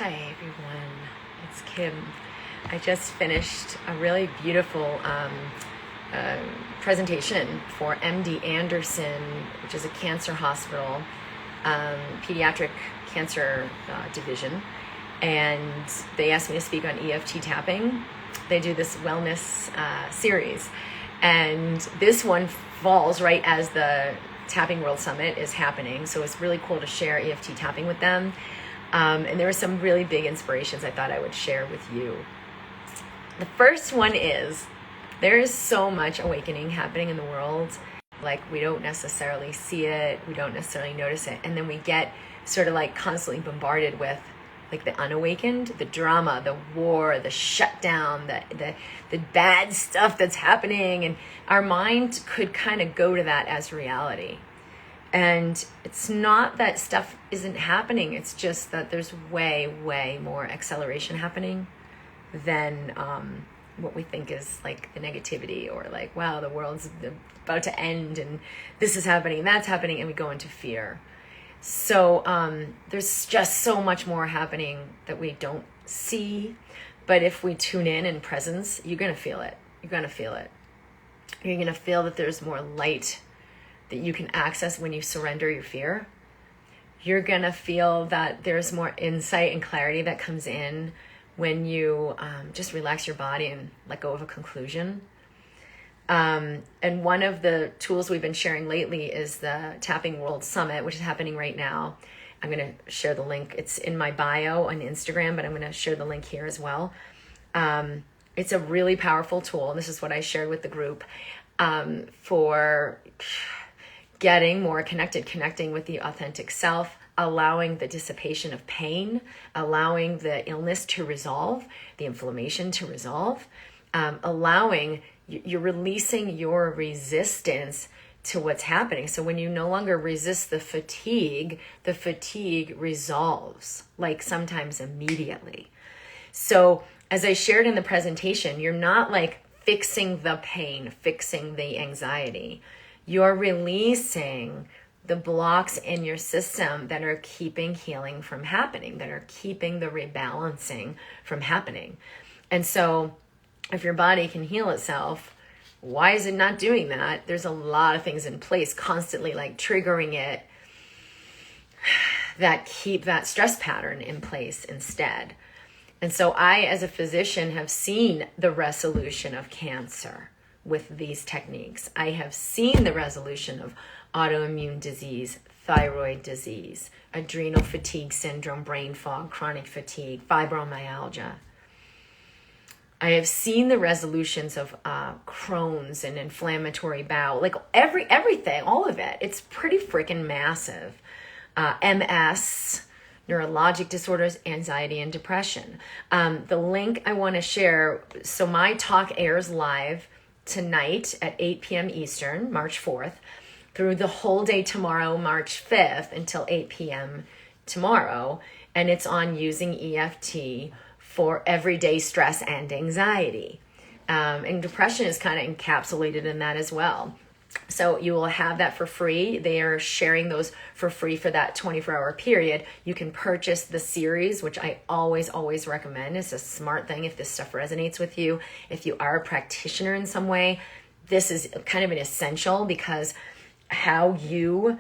Hi everyone, it's Kim. I just finished a really beautiful presentation for MD Anderson, which is a cancer hospital, pediatric cancer division, and they asked me to speak on EFT tapping. They do this wellness series, and this one falls right as the Tapping World Summit is happening, so it's really cool to share EFT tapping with them. And there were some really big inspirations I thought I would share with you. The first one is, there is so much awakening happening in the world. Like, we don't necessarily see it, we don't necessarily notice it, and then we get sort of like constantly bombarded with like the unawakened, the drama, the war, the shutdown, the bad stuff that's happening, and our mind could kind of go to that as reality. And it's not that stuff isn't happening, it's just that there's way more acceleration happening than what we think is like the negativity, or like, wow, the world's about to end and this is happening and that's happening, and we go into fear. So there's just so much more happening that we don't see, but if we tune in presence, you're gonna feel it. You're gonna feel it. You're gonna feel that there's more light that you can access when you surrender your fear. You're gonna feel that there's more insight and clarity that comes in when you just relax your body and let go of a conclusion. And one of the tools we've been sharing lately is the Tapping World Summit, which is happening right now. I'm gonna share the link. It's in my bio on Instagram, but I'm gonna share the link here as well. It's a really powerful tool. This is what I shared with the group for getting more connecting with the authentic self, allowing the dissipation of pain, allowing the illness to resolve, the inflammation to resolve, allowing, you're releasing your resistance to what's happening. So when you no longer resist the fatigue resolves, like sometimes immediately. So as I shared in the presentation, you're not like fixing the pain, fixing the anxiety. You're releasing the blocks in your system that are keeping healing from happening, that are keeping the rebalancing from happening. And so if your body can heal itself, why is it not doing that? There's a lot of things in place constantly like triggering it that keep that stress pattern in place instead. And so I, as a physician, have seen the resolution of cancer with these techniques. I have seen the resolution of autoimmune disease, thyroid disease, adrenal fatigue syndrome, brain fog, chronic fatigue, fibromyalgia. I have seen the resolutions of Crohn's and inflammatory bowel, like everything, all of it. It's pretty freaking massive. MS, neurologic disorders, anxiety, and depression. The link I want to share, so my talk airs live tonight at 8 p.m. Eastern, March 4th, through the whole day tomorrow, March 5th, until 8 p.m. tomorrow. And it's on using EFT for everyday stress and anxiety. And depression is kind of encapsulated in that as well. So you will have that for free. They are sharing those for free for that 24-hour period. You can purchase the series, which I always recommend. It's a smart thing if this stuff resonates with you. If you are a practitioner in some way, this is kind of an essential, because how you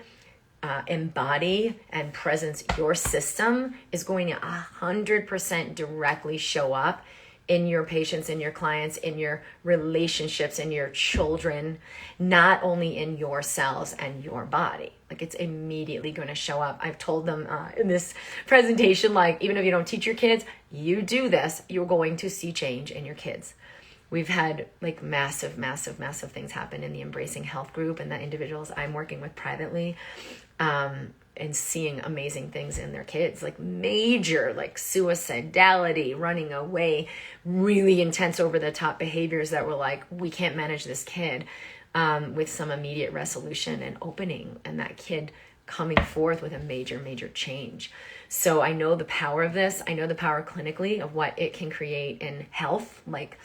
embody and presence your system is going to 100% directly show up in your patients, in your clients, in your relationships, in your children, not only in your cells and your body. Like, it's immediately going to show up. I've told them in this presentation, like, even if you don't teach your kids, you do this, you're going to see change in your kids. We've had like massive things happen in the Embracing Health group and the individuals I'm working with privately, and seeing amazing things in their kids, like major, like suicidality, running away, really intense over the top behaviors that were like, we can't manage this kid, with some immediate resolution and opening, and that kid coming forth with a major change. So I know the power of this. I know the power clinically of what it can create in health, like,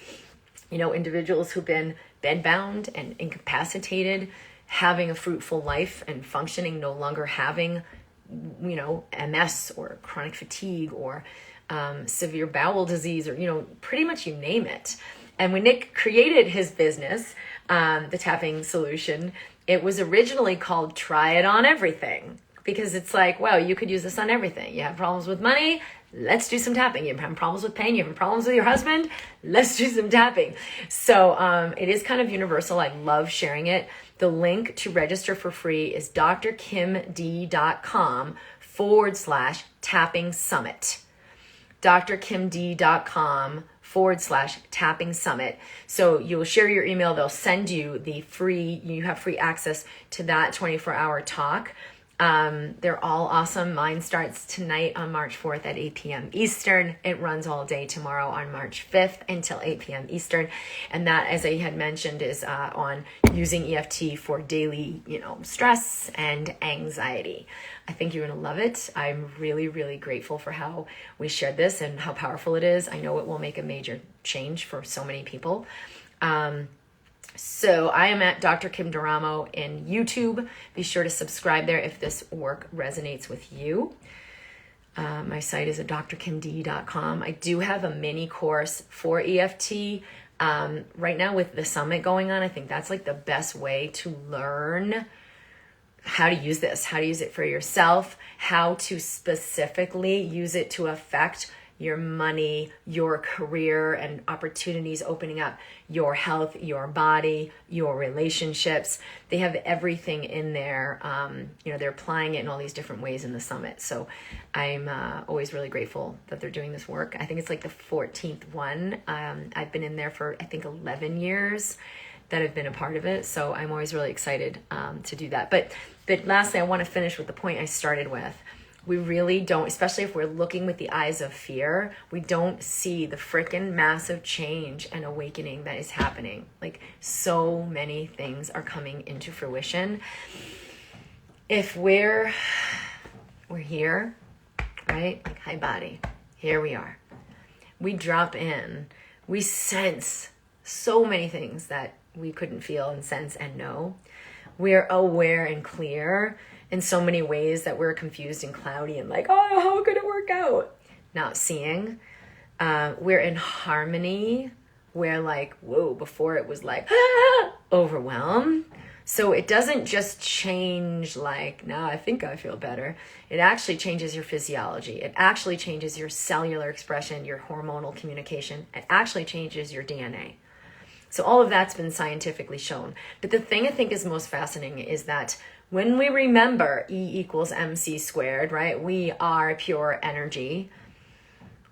you know, individuals who've been bedbound and incapacitated, having a fruitful life and functioning, no longer having MS or chronic fatigue or severe bowel disease, or, pretty much you name it. And when Nick created his business, the tapping solution, it was originally called Try It On Everything, because it's like, well, you could use this on everything. You have problems with money? Let's do some tapping. You have problems with pain? You have problems with your husband? Let's do some tapping. So it is kind of universal. I love sharing it. The link to register for free is drkimd.com/tapping summit. drkimd.com/tapping summit. So you'll share your email. They'll send you you have free access to that 24-hour talk. They're all awesome. Mine starts tonight on March 4th at 8 p.m. Eastern. It runs all day tomorrow on March 5th until 8 p.m. Eastern. And that, as I had mentioned, is on using EFT for daily, stress and anxiety. I think you're going to love it. I'm really, really grateful for how we shared this and how powerful it is. I know it will make a major change for so many people. So I am at Dr. Kim Duramo in YouTube. Be sure to subscribe there if this work resonates with you. My site is at drkimd.com. I do have a mini course for EFT. Right now with the summit going on, I think that's like the best way to learn how to use this, how to use it for yourself, how to specifically use it to affect your money, your career, and opportunities opening up, your health, your body, your relationships. They have everything in there. They're applying it in all these different ways in the summit. So I'm always really grateful that they're doing this work. I think it's like the 14th one. I've been in there for, I think, 11 years that I've been a part of it. So I'm always really excited to do that. But lastly, I want to finish with the point I started with. We really don't, especially if we're looking with the eyes of fear, we don't see the freaking massive change and awakening that is happening. Like, so many things are coming into fruition. If we're here, right? Like, hi body, here we are. We drop in, we sense so many things that we couldn't feel and sense and know. We're aware and clear in so many ways that we're confused and cloudy and like, oh, how could it work out? Not seeing. We're in harmony. We're like, whoa, before it was like, overwhelmed. So it doesn't just change like, now I think I feel better. It actually changes your physiology. It actually changes your cellular expression, your hormonal communication. It actually changes your DNA. So all of that's been scientifically shown. But the thing I think is most fascinating is that when we remember E=mc², right? We are pure energy.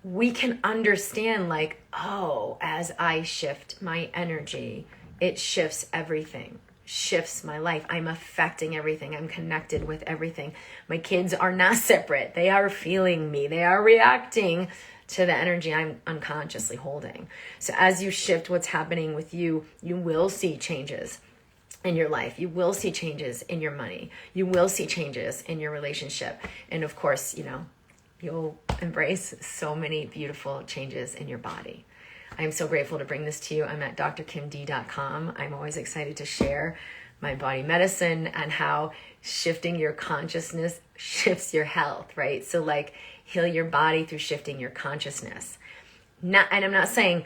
We can understand like, oh, as I shift my energy, it shifts everything, shifts my life. I'm affecting everything. I'm connected with everything. My kids are not separate. They are feeling me. They are reacting to the energy I'm unconsciously holding. So as you shift what's happening with you, you will see changes in your life. You will see changes in your money. You will see changes in your relationship. And of course, you'll embrace so many beautiful changes in your body. I'm so grateful to bring this to you. I'm at drkimd.com. I'm always excited to share my body medicine and how shifting your consciousness shifts your health, right? So like heal your body through shifting your consciousness. And I'm not saying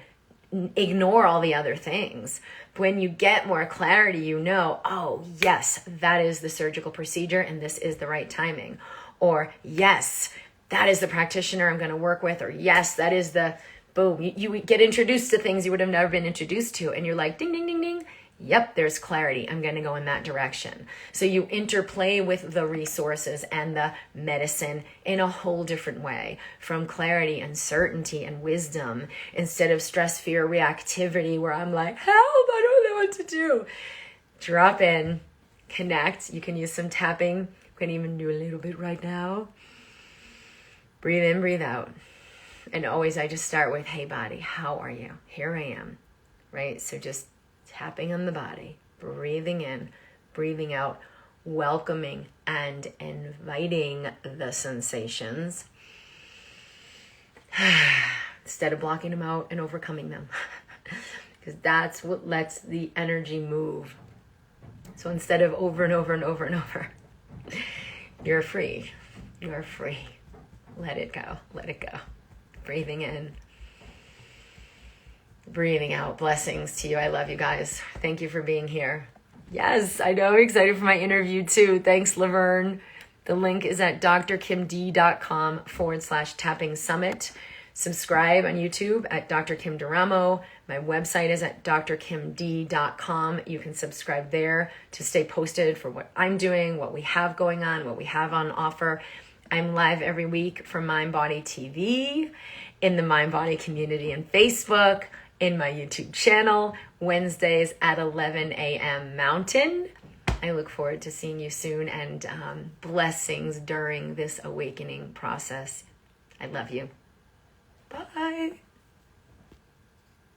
ignore all the other things. When you get more clarity, oh, yes, that is the surgical procedure and this is the right timing. Or yes, that is the practitioner I'm going to work with. Or yes, that is the boom. You get introduced to things you would have never been introduced to. And you're like, ding, ding, ding, ding. Yep, there's clarity. I'm going to go in that direction. So you interplay with the resources and the medicine in a whole different way, from clarity and certainty and wisdom, instead of stress, fear, reactivity, where I'm like, help, I don't know what to do. Drop in, connect. You can use some tapping. You can even do a little bit right now. Breathe in, breathe out. And always I just start with, hey body, how are you? Here I am, right? So just tapping on the body, breathing in, breathing out, welcoming and inviting the sensations instead of blocking them out and overcoming them, because that's what lets the energy move. So instead of over and over and over and over, you're free. You are free. Let it go. Let it go. Breathing in. Breathing out. Blessings to you. I love you guys. Thank you for being here. Yes, I know. I'm excited for my interview too. Thanks, Laverne. The link is at drkimd.com/tapping summit. Subscribe on YouTube at Dr. Kim Duramo. My website is at drkimd.com. You can subscribe there to stay posted for what I'm doing, what we have going on, what we have on offer. I'm live every week from Mind Body TV, in the Mind Body community on Facebook, in my YouTube channel, Wednesdays at 11 a.m. Mountain. I look forward to seeing you soon, and blessings during this awakening process. I love you. Bye.